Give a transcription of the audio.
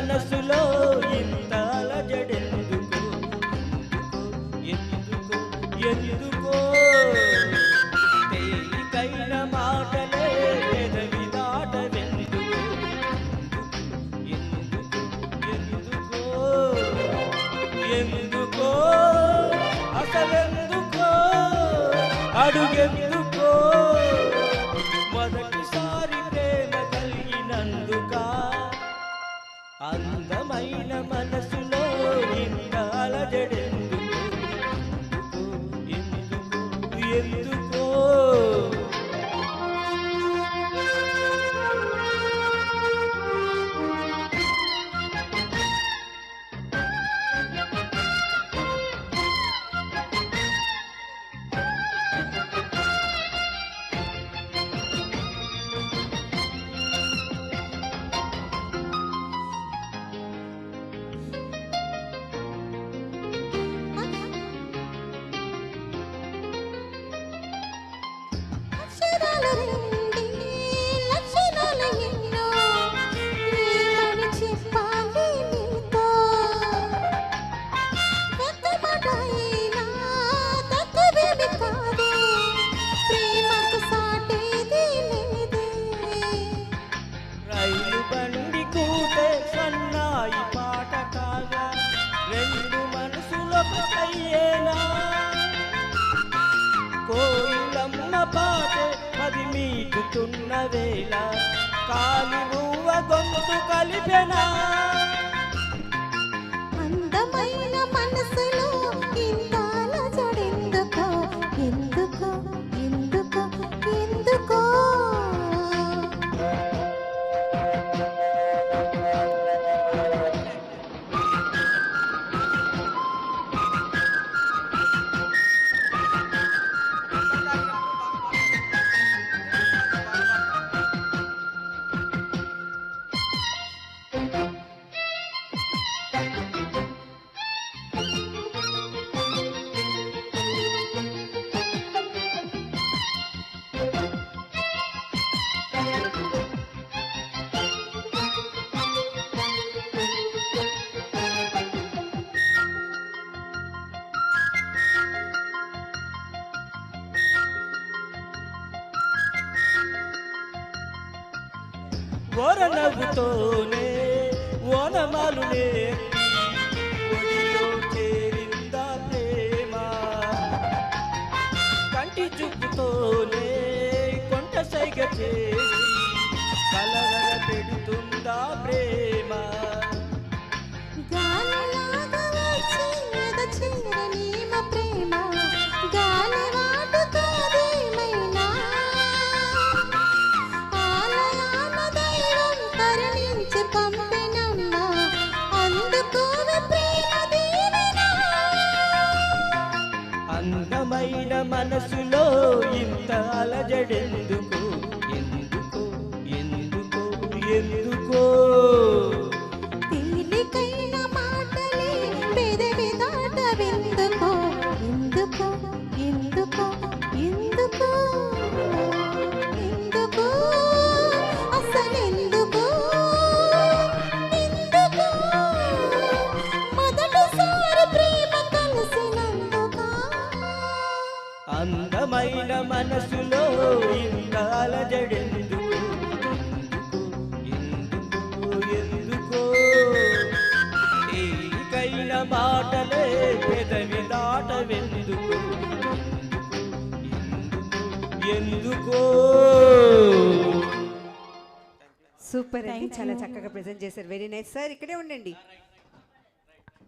మనసులో ఇంత అలజడెందుకు ఎందుకో ఎందుకో తేలికైన మాటలే పెదవి దాటవెందుకు ఎందుకో ఎందుకో అసలెందుకో అడుగెందుకో మొదటిసారి ప్రేమ కలిగినందుక అందమైన మనసులో ఇంత అలజడెందుకు ఎందుకో కోయిలమ్మ పాటే మది మీటుతున్న వేళ కాలి నువ్వ గొంతు కలిపెనా అందమైన మనసులో ఇంత అలజడెందుకో ఎందుకో ఎందుకో ఎందుకో ఓరనవ్వుతోనే ఓనమాలు నేర్పి ఒడిలో చేరిందా ప్రేమ కంటి చూపుతోనే కొంట సైగ చేసి కలవర పెడుతుందా ప్రేమ గాలిలాగా వచ్చి ఎదచేరనీమ ప్రేమ గాలివాటుతోదేమైనా ఆలయాన దైవం కరుణించి పంపినమ్మా అందుకోవే ప్రేమ దీవెన అందమైన మనసులో ఇంత అలజడెందుకు ఎందుకో ఎందుకో ఎందుకో తేలికైన మాటలే పెదవి దాటవెందుకో ఎందుకో ఎందుకో ఎందుకో ఎందుకో అసలెందుకో ఎందుకో మొదటిసారి ప్రేమ కలిసినందుక అందమైన మనసులో ఇంత అలజడెందుకు ఎందుకో ఎందుకో తేలికైన మాటలే పెదవి దాటవెందుకు ఎందుకో సూపర్ అండి, చాలా చక్కగా ప్రెజెంట్ చేశారు. Very nice sir. ఇక్కడే ఉండండి.